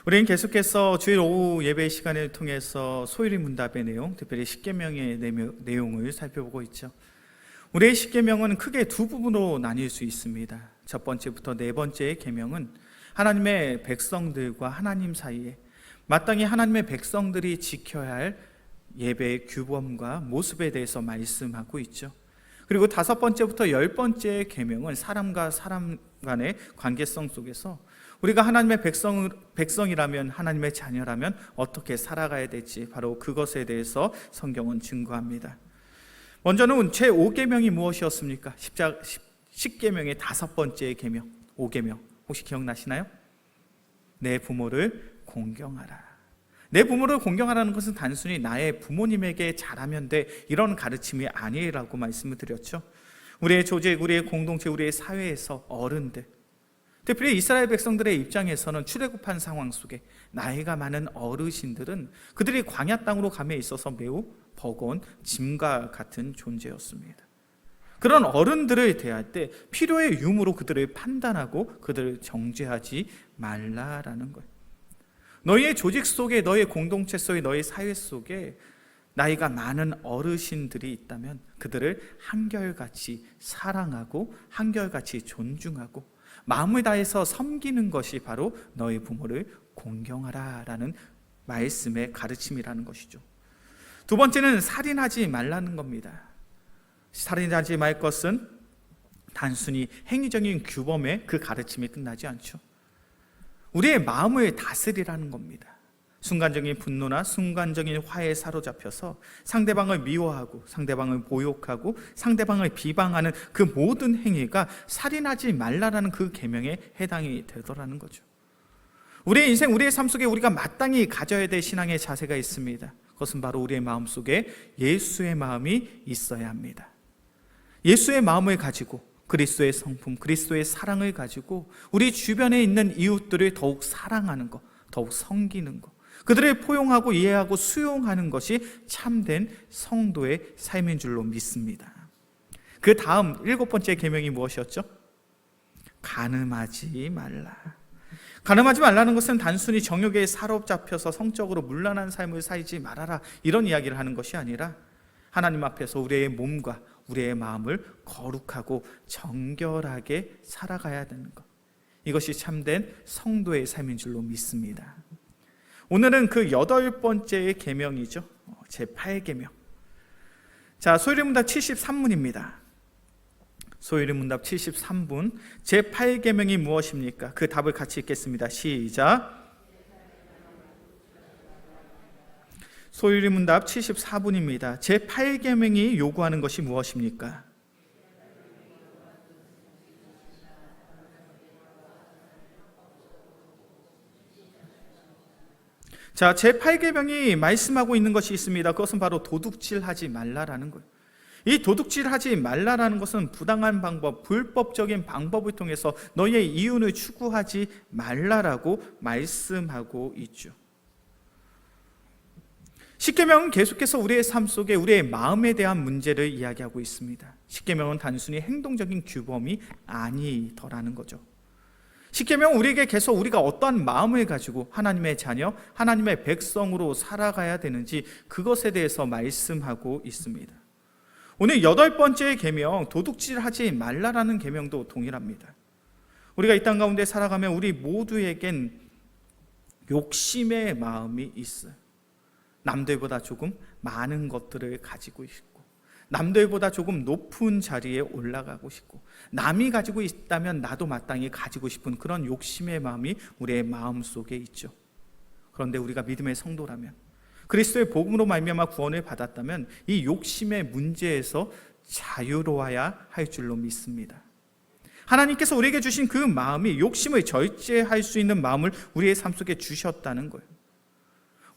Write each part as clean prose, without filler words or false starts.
우리는 계속해서 주일 오후 예배 시간을 통해서 소일의 문답의 내용, 특별히 십계명의 내용을 살펴보고 있죠. 우리의 십계명은 크게 두 부분으로 나뉠 수 있습니다. 첫 번째부터 네 번째의 계명은 하나님의 백성들과 하나님 사이에 마땅히 하나님의 백성들이 지켜야 할 예배의 규범과 모습에 대해서 말씀하고 있죠. 그리고 다섯 번째부터 열 번째의 계명은 사람과 사람 간의 관계성 속에서 우리가 하나님의 백성이라면, 하나님의 자녀라면 어떻게 살아가야 될지 바로 그것에 대해서 성경은 증거합니다. 먼저는 제5계명이 무엇이었습니까? 십계명의 다섯 번째 계명, 5계명 혹시 기억나시나요? 내 부모를 공경하라. 내 부모를 공경하라는 것은 단순히 나의 부모님에게 잘하면 돼 이런 가르침이 아니라고 말씀을 드렸죠. 우리의 조직, 우리의 공동체, 우리의 사회에서 어른들, 특별히 이스라엘 백성들의 입장에서는 출애굽한 상황 속에 나이가 많은 어르신들은 그들이 광야 땅으로 감에 있어서 매우 버거운 짐과 같은 존재였습니다. 그런 어른들을 대할 때 필요의 유무로 그들을 판단하고 그들을 정죄하지 말라라는 거예요. 너희의 조직 속에, 너희의 공동체 속에, 너희 사회 속에 나이가 많은 어르신들이 있다면 그들을 한결같이 사랑하고 한결같이 존중하고 마음을 다해서 섬기는 것이 바로 너희 부모를 공경하라라는 말씀의 가르침이라는 것이죠. 두 번째는 살인하지 말라는 겁니다. 살인하지 말 것은 단순히 행위적인 규범에 그 가르침이 끝나지 않죠. 우리의 마음을 다스리라는 겁니다. 순간적인 분노나 순간적인 화에 사로잡혀서 상대방을 미워하고 상대방을 모욕하고 상대방을 비방하는 그 모든 행위가 살인하지 말라라는 그 계명에 해당이 되더라는 거죠. 우리의 인생, 우리의 삶 속에 우리가 마땅히 가져야 될 신앙의 자세가 있습니다. 그것은 바로 우리의 마음 속에 예수의 마음이 있어야 합니다. 예수의 마음을 가지고 그리스도의 성품, 그리스도의 사랑을 가지고 우리 주변에 있는 이웃들을 더욱 사랑하는 것, 더욱 섬기는 것, 그들을 포용하고 이해하고 수용하는 것이 참된 성도의 삶인 줄로 믿습니다. 그 다음 일곱 번째 계명이 무엇이었죠? 간음하지 말라. 간음하지 말라는 것은 단순히 정욕에 사로잡혀서 성적으로 문란한 삶을 살지 말아라 이런 이야기를 하는 것이 아니라 하나님 앞에서 우리의 몸과 우리의 마음을 거룩하고 정결하게 살아가야 되는 것, 이것이 참된 성도의 삶인 줄로 믿습니다. 오늘은 그 여덟 번째의 계명이죠. 제8계명. 자, 소일의 문답 73문입니다. 소일의 문답 73분. 제8계명이 무엇입니까? 그 답을 같이 읽겠습니다. 시작. 소일의 문답 74분입니다. 제8계명이 요구하는 것이 무엇입니까? 자, 제8계명이 말씀하고 있는 것이 있습니다. 그것은 바로 도둑질하지 말라라는 거예요. 이 도둑질하지 말라라는 것은 부당한 방법, 불법적인 방법을 통해서 너희의 이윤을 추구하지 말라라고 말씀하고 있죠. 십계명은 계속해서 우리의 삶 속에 우리의 마음에 대한 문제를 이야기하고 있습니다. 십계명은 단순히 행동적인 규범이 아니더라는 거죠. 십계명은 우리에게 계속 우리가 어떠한 마음을 가지고 하나님의 자녀, 하나님의 백성으로 살아가야 되는지 그것에 대해서 말씀하고 있습니다. 오늘 여덟 번째 계명, 도둑질하지 말라라는 계명도 동일합니다. 우리가 이 땅 가운데 살아가면 우리 모두에겐 욕심의 마음이 있어요. 남들보다 조금 많은 것들을 가지고 있고, 남들보다 조금 높은 자리에 올라가고 싶고, 남이 가지고 있다면 나도 마땅히 가지고 싶은 그런 욕심의 마음이 우리의 마음 속에 있죠. 그런데 우리가 믿음의 성도라면, 그리스도의 복음으로 말미암아 구원을 받았다면 이 욕심의 문제에서 자유로워야 할 줄로 믿습니다. 하나님께서 우리에게 주신 그 마음이 욕심을 절제할 수 있는 마음을 우리의 삶 속에 주셨다는 거예요.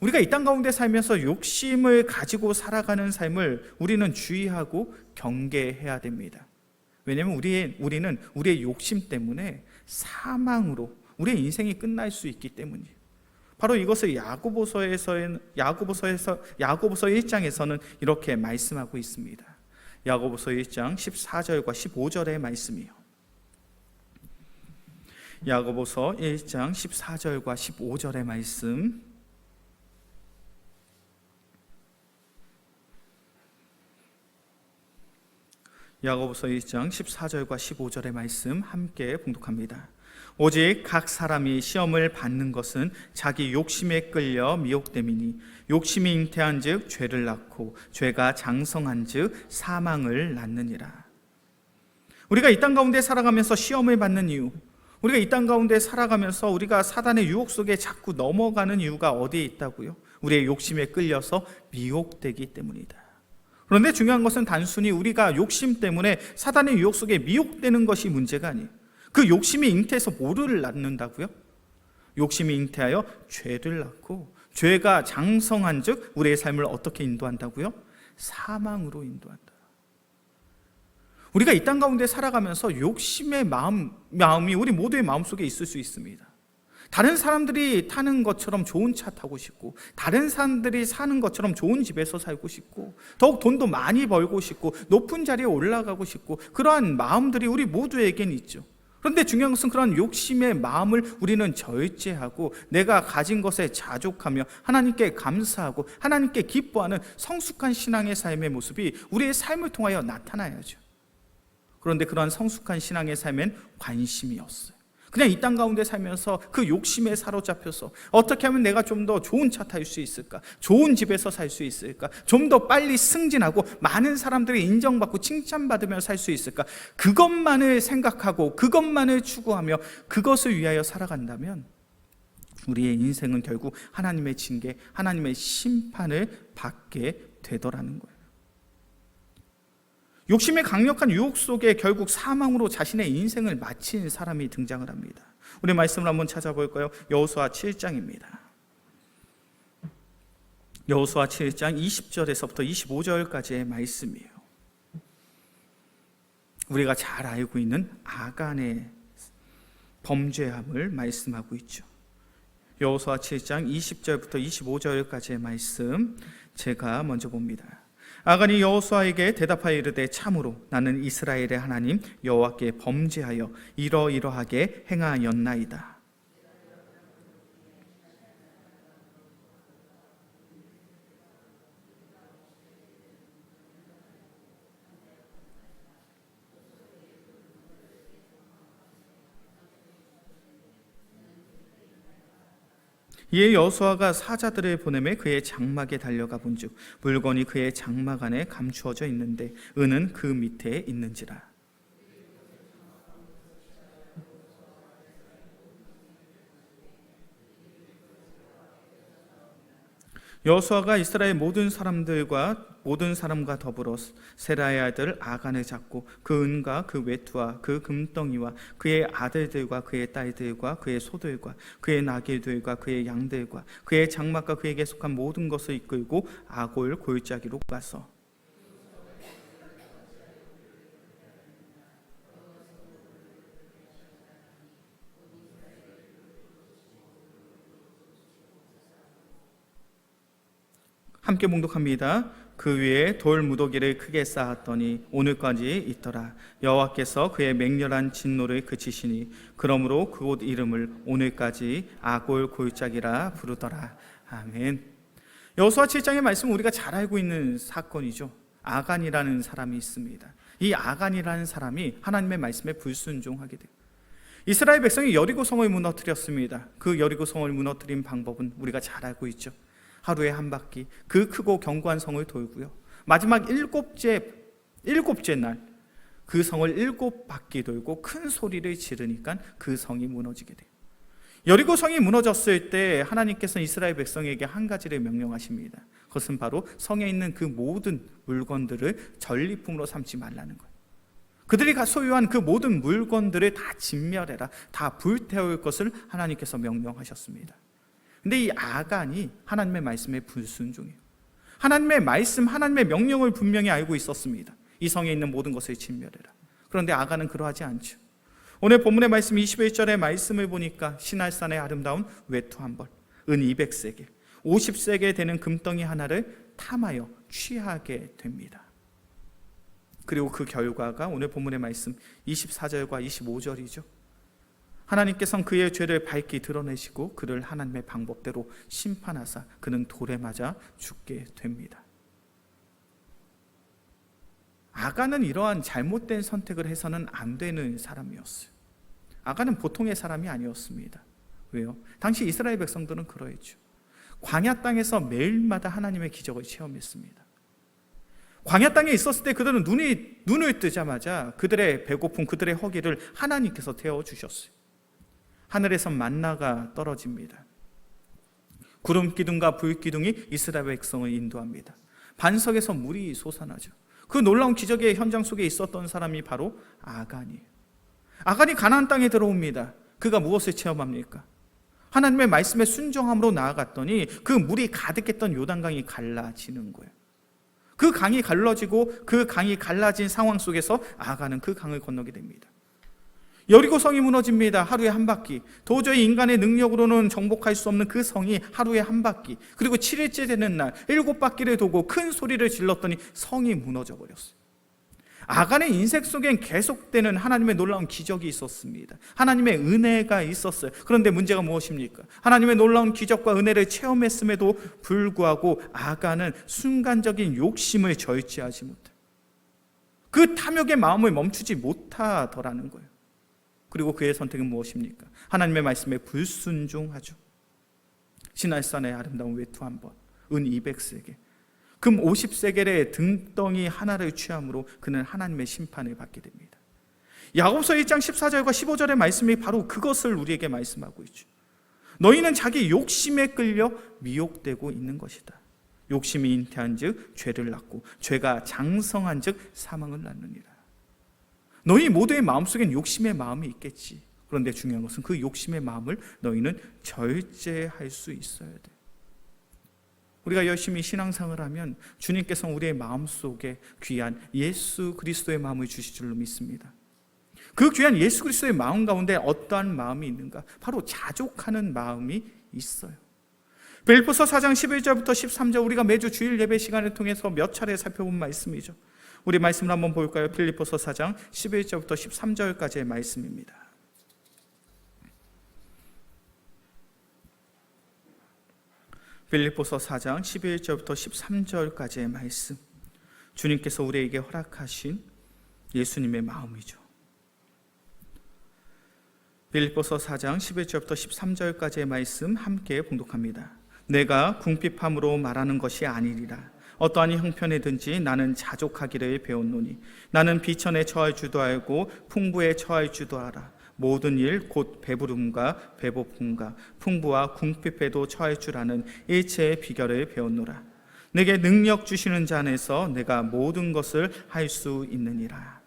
우리가 이 땅 가운데 살면서 욕심을 가지고 살아가는 삶을 우리는 주의하고 경계해야 됩니다. 왜냐하면 우리는 우리의 욕심 때문에 사망으로 우리의 인생이 끝날 수 있기 때문이에요. 바로 이것을 야고보서 1장에서는 이렇게 말씀하고 있습니다. 야고보서 1장 14절과 15절의 말씀이요. 야고보서 1장 14절과 15절의 말씀, 야고보서 1장 14절과 15절의 말씀 함께 봉독합니다. 오직 각 사람이 시험을 받는 것은 자기 욕심에 끌려 미혹됨이니 욕심이 잉태한즉 죄를 낳고 죄가 장성한즉 사망을 낳느니라. 우리가 이 땅 가운데 살아가면서 시험을 받는 이유, 우리가 이 땅 가운데 살아가면서 우리가 사단의 유혹 속에 자꾸 넘어가는 이유가 어디에 있다고요? 우리의 욕심에 끌려서 미혹되기 때문이다. 그런데 중요한 것은 단순히 우리가 욕심 때문에 사단의 유혹 속에 미혹되는 것이 문제가 아니에요. 그 욕심이 잉태해서 뭐를 낳는다고요? 욕심이 잉태하여 죄를 낳고 죄가 장성한 즉 우리의 삶을 어떻게 인도한다고요? 사망으로 인도한다. 우리가 이 땅 가운데 살아가면서 욕심의 마음이 우리 모두의 마음속에 있을 수 있습니다. 다른 사람들이 타는 것처럼 좋은 차 타고 싶고, 다른 사람들이 사는 것처럼 좋은 집에서 살고 싶고, 더욱 돈도 많이 벌고 싶고, 높은 자리에 올라가고 싶고, 그러한 마음들이 우리 모두에게는 있죠. 그런데 중요한 것은 그런 욕심의 마음을 우리는 절제하고 내가 가진 것에 자족하며 하나님께 감사하고 하나님께 기뻐하는 성숙한 신앙의 삶의 모습이 우리의 삶을 통하여 나타나야죠. 그런데 그러한 성숙한 신앙의 삶엔 관심이 없어요. 그냥 이 땅 가운데 살면서 그 욕심에 사로잡혀서 어떻게 하면 내가 좀 더 좋은 차 탈 수 있을까? 좋은 집에서 살 수 있을까? 좀 더 빨리 승진하고 많은 사람들이 인정받고 칭찬받으며 살 수 있을까? 그것만을 생각하고 그것만을 추구하며 그것을 위하여 살아간다면 우리의 인생은 결국 하나님의 징계, 하나님의 심판을 받게 되더라는 거예요. 욕심의 강력한 유혹 속에 결국 사망으로 자신의 인생을 마친 사람이 등장을 합니다. 우리 말씀을 한번 찾아볼까요? 여호수아 7장입니다. 여호수아 7장 20절에서부터 25절까지의 말씀이에요. 우리가 잘 알고 있는 아간의 범죄함을 말씀하고 있죠. 여호수아 7장 20절부터 25절까지의 말씀 제가 먼저 봅니다. 아간이 여호수아에게 대답하여 이르되 참으로 나는 이스라엘의 하나님 여호와께 범죄하여 이러이러하게 행하였나이다. 이에 여호수아가 사자들을 보내매 그의 장막에 달려가 본즉 물건이 그의 장막 안에 감추어져 있는데 은은 그 밑에 있는지라. 여호수아가 이스라엘 모든 사람과 더불어 세라의 아들 아간을 잡고 그 은과 그 외투와 그 금덩이와 그의 아들들과 그의 딸들과 그의 소들과 그의 나귀들과 그의 양들과 그의 장막과 그에게 속한 모든 것을 이끌고 아골 골짜기로 가서 함께 봉독합니다. 그 위에 돌 무더기를 크게 쌓았더니 오늘까지 있더라. 여호와께서 그의 맹렬한 진노를 그치시니 그러므로 그곳 이름을 오늘까지 아골 골짜기라 부르더라. 아멘. 여호수아 7장의 말씀은 우리가 잘 알고 있는 사건이죠. 아간이라는 사람이 있습니다. 이 아간이라는 사람이 하나님의 말씀에 불순종하게 돼요. 이스라엘 백성이 여리고성을 무너뜨렸습니다. 그 여리고성을 무너뜨린 방법은 우리가 잘 알고 있죠. 하루에 한 바퀴 그 크고 견고한 성을 돌고요. 마지막 일곱째 날 그 성을 7바퀴 돌고 큰 소리를 지르니까 그 성이 무너지게 돼요. 여리고 성이 무너졌을 때 하나님께서 이스라엘 백성에게 한 가지를 명령하십니다. 그것은 바로 성에 있는 그 모든 물건들을 전리품으로 삼지 말라는 거예요. 그들이 소유한 그 모든 물건들을 다 진멸해라, 다 불태울 것을 하나님께서 명령하셨습니다. 근데 이 아간이 하나님의 말씀에 불순종해요. 하나님의 말씀, 하나님의 명령을 분명히 알고 있었습니다. 이 성에 있는 모든 것을 진멸해라. 그런데 아간은 그러하지 않죠. 오늘 본문의 말씀 21절의 말씀을 보니까 신할산의 아름다운 외투 한 벌, 은 200세겔, 50세겔 되는 금덩이 하나를 탐하여 취하게 됩니다. 그리고 그 결과가 오늘 본문의 말씀 24절과 25절이죠. 하나님께서는 그의 죄를 밝히 드러내시고 그를 하나님의 방법대로 심판하사 그는 돌에 맞아 죽게 됩니다. 아간은 이러한 잘못된 선택을 해서는 안 되는 사람이었어요. 아간은 보통의 사람이 아니었습니다. 왜요? 당시 이스라엘 백성들은 그러했죠. 광야 땅에서 매일마다 하나님의 기적을 체험했습니다. 광야 땅에 있었을 때 그들은 눈을 뜨자마자 그들의 배고픔, 그들의 허기를 하나님께서 태워주셨어요. 하늘에서 만나가 떨어집니다. 구름 기둥과 불 기둥이 이스라엘 백성을 인도합니다. 반석에서 물이 솟아나죠. 그 놀라운 기적의 현장 속에 있었던 사람이 바로 아간이에요. 아간이 가나안 땅에 들어옵니다. 그가 무엇을 체험합니까? 하나님의 말씀에 순종함으로 나아갔더니 그 물이 가득했던 요단강이 갈라지는 거예요. 그 강이 갈라지고 그 강이 갈라진 상황 속에서 아간은 그 강을 건너게 됩니다. 여리고 성이 무너집니다. 하루에 한 바퀴. 도저히 인간의 능력으로는 정복할 수 없는 그 성이 하루에 한 바퀴. 그리고 7일째 되는 날 7바퀴를 도고 큰 소리를 질렀더니 성이 무너져 버렸어요. 아간의 인생 속엔 계속되는 하나님의 놀라운 기적이 있었습니다. 하나님의 은혜가 있었어요. 그런데 문제가 무엇입니까? 하나님의 놀라운 기적과 은혜를 체험했음에도 불구하고 아간은 순간적인 욕심을 절제하지 못해요. 그 탐욕의 마음을 멈추지 못하더라는 거예요. 그리고 그의 선택은 무엇입니까? 하나님의 말씀에 불순종하죠. 시날산의 아름다운 외투 한 번, 은 200세겔, 금 50세겔의 등덩이 하나를 취함으로 그는 하나님의 심판을 받게 됩니다. 야고보서 1장 14절과 15절의 말씀이 바로 그것을 우리에게 말씀하고 있죠. 너희는 자기 욕심에 끌려 미혹되고 있는 것이다. 욕심이 잉태한 즉 죄를 낳고 죄가 장성한 즉 사망을 낳느니라. 너희 모두의 마음속엔 욕심의 마음이 있겠지. 그런데 중요한 것은 그 욕심의 마음을 너희는 절제할 수 있어야 돼. 우리가 열심히 신앙생활을 하면 주님께서 우리의 마음속에 귀한 예수 그리스도의 마음을 주실 줄로 믿습니다. 그 귀한 예수 그리스도의 마음 가운데 어떠한 마음이 있는가? 바로 자족하는 마음이 있어요. 빌립보서 4장 11절부터 13절, 우리가 매주 주일 예배 시간을 통해서 몇 차례 살펴본 말씀이죠. 우리 말씀을 한번 볼까요? 빌립보서 4장 11절부터 13절까지의 말씀입니다. 빌립보서 4장 11절부터 13절까지의 말씀, 주님께서 우리에게 허락하신 예수님의 마음이죠. 빌립보서 4장 11절부터 13절까지의 말씀 함께 봉독합니다. 내가 궁핍함으로 말하는 것이 아니리라. 어떠한 형편이든지 나는 자족하기를 배웠노니 나는 비천에 처할 줄도 알고 풍부에 처할 줄도 알아. 모든 일 곧 배부름과 배고픔과 풍부와 궁핍에도 처할 줄 아는 일체의 비결을 배웠노라. 내게 능력 주시는 자 안에서 내가 모든 것을 할 수 있느니라.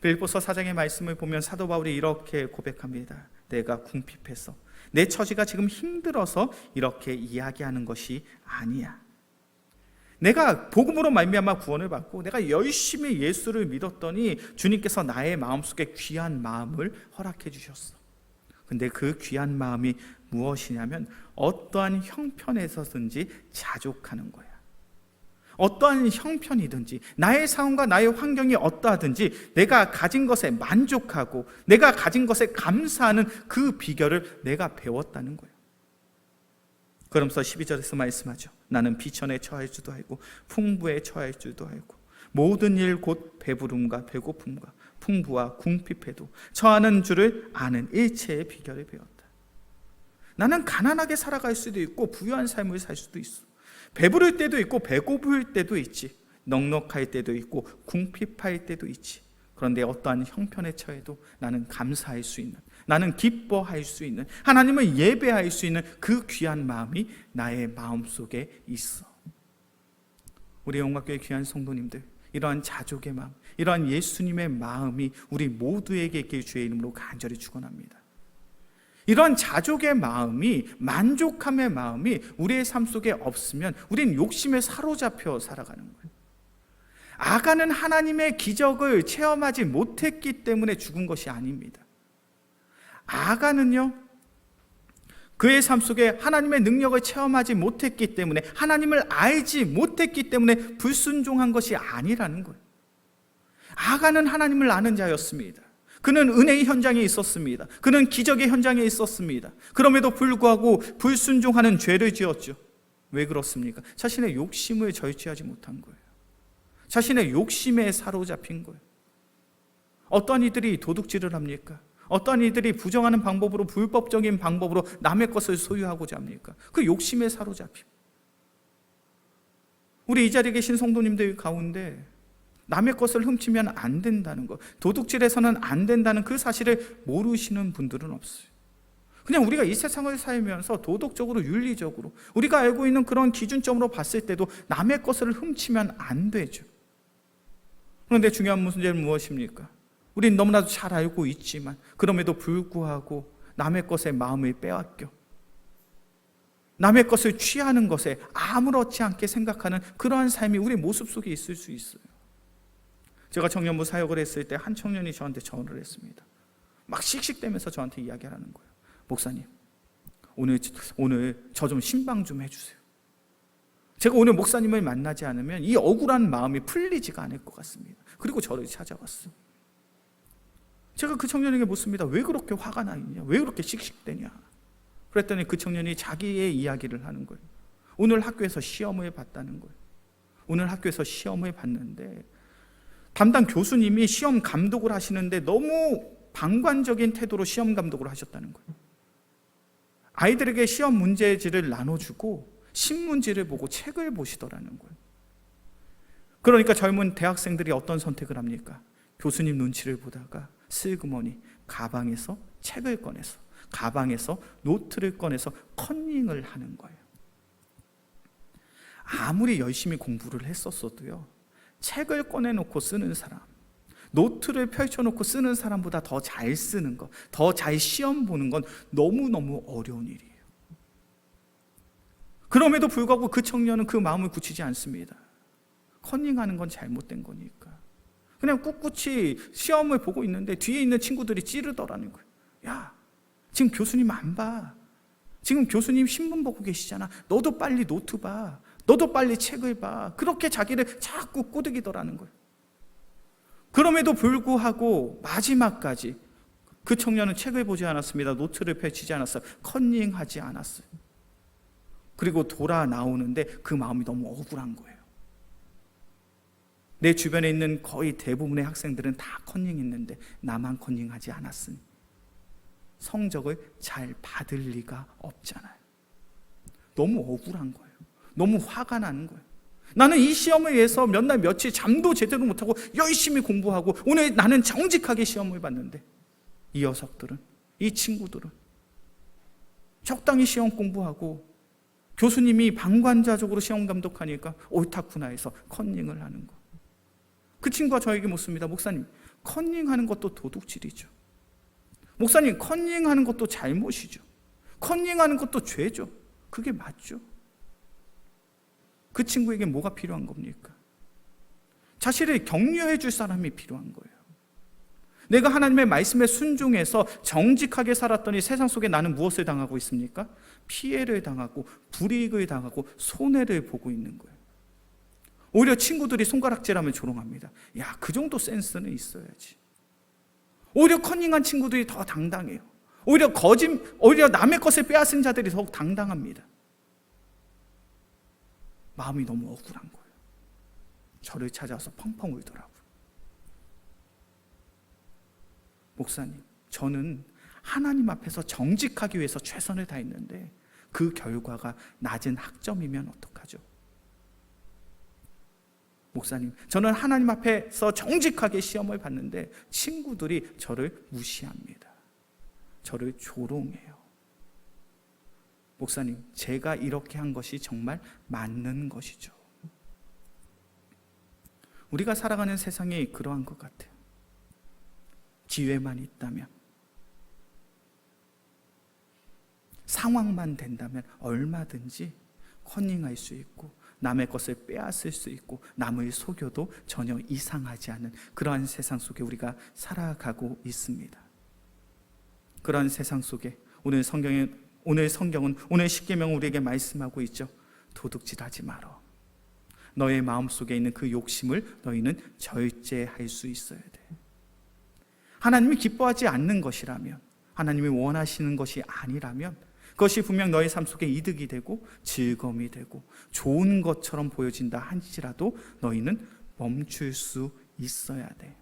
빌립보서 4장의 말씀을 보면 사도 바울이 이렇게 고백합니다. 내가 궁핍해서, 내 처지가 지금 힘들어서 이렇게 이야기하는 것이 아니야. 내가 복음으로 말미암아 구원을 받고 내가 열심히 예수를 믿었더니 주님께서 나의 마음속에 귀한 마음을 허락해 주셨어. 근데 그 귀한 마음이 무엇이냐면 어떠한 형편에서든지 자족하는 거야. 어떠한 형편이든지 나의 상황과 나의 환경이 어떠하든지 내가 가진 것에 만족하고 내가 가진 것에 감사하는 그 비결을 내가 배웠다는 거예요. 그러면서 12절에서 말씀하죠. 나는 비천에 처할 줄도 알고 풍부에 처할 줄도 알고 모든 일 곧 배부름과 배고픔과 풍부와 궁핍에도 처하는 줄을 아는 일체의 비결을 배웠다. 나는 가난하게 살아갈 수도 있고 부유한 삶을 살 수도 있어. 배부를 때도 있고 배고플 때도 있지. 넉넉할 때도 있고 궁핍할 때도 있지. 그런데 어떠한 형편에 처해도 나는 감사할 수 있는, 나는 기뻐할 수 있는, 하나님을 예배할 수 있는 그 귀한 마음이 나의 마음속에 있어. 우리 영광교회 귀한 성도님들, 이러한 자족의 마음, 이러한 예수님의 마음이 우리 모두에게 있길 주의 이름으로 간절히 축원합니다. 이러한 자족의 마음이, 만족함의 마음이 우리의 삶 속에 없으면 우리는 욕심에 사로잡혀 살아가는 거예요. 아간은 하나님의 기적을 체험하지 못했기 때문에 죽은 것이 아닙니다. 아간은요, 그의 삶 속에 하나님의 능력을 체험하지 못했기 때문에, 하나님을 알지 못했기 때문에 불순종한 것이 아니라는 거예요. 아간은 하나님을 아는 자였습니다. 그는 은혜의 현장에 있었습니다. 그는 기적의 현장에 있었습니다. 그럼에도 불구하고 불순종하는 죄를 지었죠. 왜 그렇습니까? 자신의 욕심을 절제하지 못한 거예요. 자신의 욕심에 사로잡힌 거예요. 어떤 이들이 도둑질을 합니까? 어떤 이들이 부정하는 방법으로, 불법적인 방법으로 남의 것을 소유하고자 합니까? 그 욕심에 사로잡힘. 우리 이 자리에 계신 성도님들 가운데 남의 것을 훔치면 안 된다는 것, 도둑질해서는 안 된다는 그 사실을 모르시는 분들은 없어요. 그냥 우리가 이 세상을 살면서 도덕적으로, 윤리적으로 우리가 알고 있는 그런 기준점으로 봤을 때도 남의 것을 훔치면 안 되죠. 그런데 중요한 문제는 무엇입니까? 우린 너무나도 잘 알고 있지만 그럼에도 불구하고 남의 것에 마음을 빼앗겨 남의 것을 취하는 것에 아무렇지 않게 생각하는 그러한 삶이 우리 모습 속에 있을 수 있어요. 제가 청년부 사역을 했을 때 한 청년이 저한테 전화를 했습니다. 막 씩씩대면서 저한테 이야기를 하는 거예요. 목사님, 오늘 저 좀 신방 좀 해주세요. 제가 오늘 목사님을 만나지 않으면 이 억울한 마음이 풀리지가 않을 것 같습니다. 그리고 저를 찾아왔어요. 제가 그 청년에게 묻습니다. 왜 그렇게 화가 나 있냐? 왜 그렇게 씩씩대냐? 그랬더니 그 청년이 자기의 이야기를 하는 거예요. 오늘 학교에서 시험을 봤다는 거예요. 오늘 학교에서 시험을 봤는데 담당 교수님이 시험 감독을 하시는데 너무 방관적인 태도로 시험 감독을 하셨다는 거예요. 아이들에게 시험 문제지를 나눠주고 신문지를 보고 책을 보시더라는 거예요. 그러니까 젊은 대학생들이 어떤 선택을 합니까? 교수님 눈치를 보다가 슬그머니 가방에서 책을 꺼내서, 가방에서 노트를 꺼내서 컨닝을 하는 거예요. 아무리 열심히 공부를 했었어도요, 책을 꺼내놓고 쓰는 사람, 노트를 펼쳐놓고 쓰는 사람보다 더 잘 쓰는 것, 더 잘 시험 보는 건 너무너무 어려운 일이에요. 그럼에도 불구하고 그 청년은 그 마음을 굳히지 않습니다. 컨닝하는 건 잘못된 거니까. 그냥 꿋꿋이 시험을 보고 있는데 뒤에 있는 친구들이 찌르더라는 거예요. 야, 지금 교수님 안 봐. 지금 교수님 신문 보고 계시잖아. 너도 빨리 노트 봐. 너도 빨리 책을 봐. 그렇게 자기를 자꾸 꼬드기더라는 거예요. 그럼에도 불구하고 마지막까지 그 청년은 책을 보지 않았습니다. 노트를 펼치지 않았어요. 컨닝하지 않았어요. 그리고 돌아 나오는데 그 마음이 너무 억울한 거예요. 내 주변에 있는 거의 대부분의 학생들은 다 컨닝했는데 나만 컨닝하지 않았으니 성적을 잘 받을 리가 없잖아요. 너무 억울한 거예요. 너무 화가 나는 거예요. 나는 이 시험을 위해서 몇 날 며칠 잠도 제대로 못하고 열심히 공부하고 오늘 나는 정직하게 시험을 봤는데 이 녀석들은, 이 친구들은 적당히 시험 공부하고 교수님이 방관자적으로 시험 감독하니까 옳다구나 해서 컨닝을 하는 거. 그 친구가 저에게 묻습니다. 목사님, 컨닝하는 것도 도둑질이죠. 목사님, 컨닝하는 것도 잘못이죠. 컨닝하는 것도 죄죠. 그게 맞죠. 그 친구에게 뭐가 필요한 겁니까? 자신을 격려해 줄 사람이 필요한 거예요. 내가 하나님의 말씀에 순종해서 정직하게 살았더니 세상 속에 나는 무엇을 당하고 있습니까? 피해를 당하고 불이익을 당하고 손해를 보고 있는 거예요. 오히려 친구들이 손가락질하면 조롱합니다. 야, 그 정도 센스는 있어야지. 오히려 커닝한 친구들이 더 당당해요. 오히려 남의 것을 빼앗은 자들이 더욱 당당합니다. 마음이 너무 억울한 거예요. 저를 찾아와서 펑펑 울더라고요. 목사님, 저는 하나님 앞에서 정직하기 위해서 최선을 다했는데 그 결과가 낮은 학점이면 어떡하죠? 목사님, 저는 하나님 앞에서 정직하게 시험을 봤는데 친구들이 저를 무시합니다. 저를 조롱해요. 목사님, 제가 이렇게 한 것이 정말 맞는 것이죠. 우리가 살아가는 세상이 그러한 것 같아요. 기회만 있다면, 상황만 된다면 얼마든지 컨닝할 수 있고 남의 것을 빼앗을 수 있고 남을 속여도 전혀 이상하지 않은 그러한 세상 속에 우리가 살아가고 있습니다. 그러한 세상 속에 오늘 성경은 오늘 십계명은 우리에게 말씀하고 있죠. 도둑질하지 마라. 너의 마음속에 있는 그 욕심을 너희는 절제할 수 있어야 돼. 하나님이 기뻐하지 않는 것이라면, 하나님이 원하시는 것이 아니라면 그것이 분명 너의 삶 속에 이득이 되고 즐거움이 되고 좋은 것처럼 보여진다 할지라도 너희는 멈출 수 있어야 돼.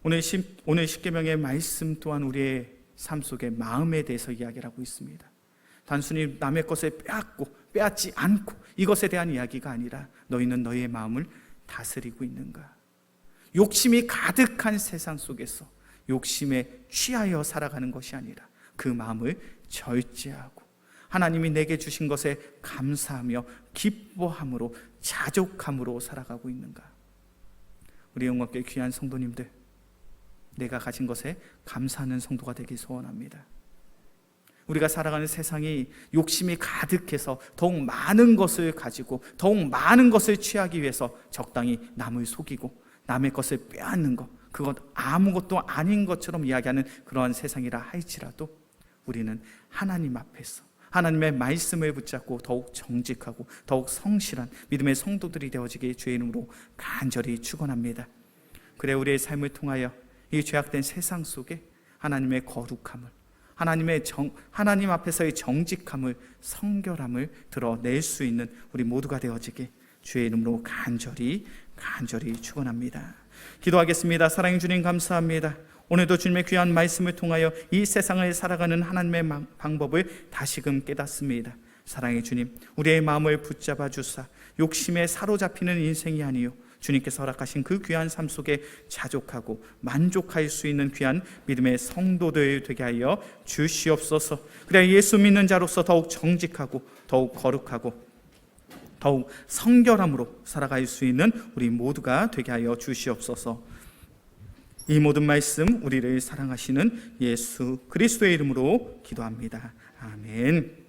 오늘 십계명의 말씀 또한 우리의 삶 속에 마음에 대해서 이야기를 하고 있습니다. 단순히 남의 것을 빼앗지 않고 이것에 대한 이야기가 아니라 너희는 너희의 마음을 다스리고 있는가? 욕심이 가득한 세상 속에서 욕심에 취하여 살아가는 것이 아니라 그 마음을 절제하고 하나님이 내게 주신 것에 감사하며 기뻐함으로 자족함으로 살아가고 있는가? 우리 영광교회 귀한 성도님들, 내가 가진 것에 감사하는 성도가 되길 소원합니다. 우리가 살아가는 세상이 욕심이 가득해서 더욱 많은 것을 가지고 더욱 많은 것을 취하기 위해서 적당히 남을 속이고 남의 것을 빼앗는 것, 그것 아무것도 아닌 것처럼 이야기하는 그러한 세상이라 할지라도 우리는 하나님 앞에서 하나님의 말씀을 붙잡고 더욱 정직하고 더욱 성실한 믿음의 성도들이 되어지길 주의 이름으로 간절히 축원합니다. 그래 우리의 삶을 통하여 이 죄악된 세상 속에 하나님의 거룩함을, 하나님 앞에서의 정직함을, 성결함을 드러낼 수 있는 우리 모두가 되어지길 주의 이름으로 간절히 축원합니다. 기도하겠습니다. 사랑의 주님 감사합니다. 오늘도 주님의 귀한 말씀을 통하여 이 세상을 살아가는 하나님의 방법을 다시금 깨닫습니다. 사랑의 주님, 우리의 마음을 붙잡아 주사 욕심에 사로잡히는 인생이 아니요 주님께서 허락하신 그 귀한 삶 속에 자족하고 만족할 수 있는 귀한 믿음의 성도들 되게 하여 주시옵소서. 그래 예수 믿는 자로서 더욱 정직하고 더욱 거룩하고 더욱 성결함으로 살아갈 수 있는 우리 모두가 되게 하여 주시옵소서. 이 모든 말씀 우리를 사랑하시는 예수 그리스도의 이름으로 기도합니다. 아멘.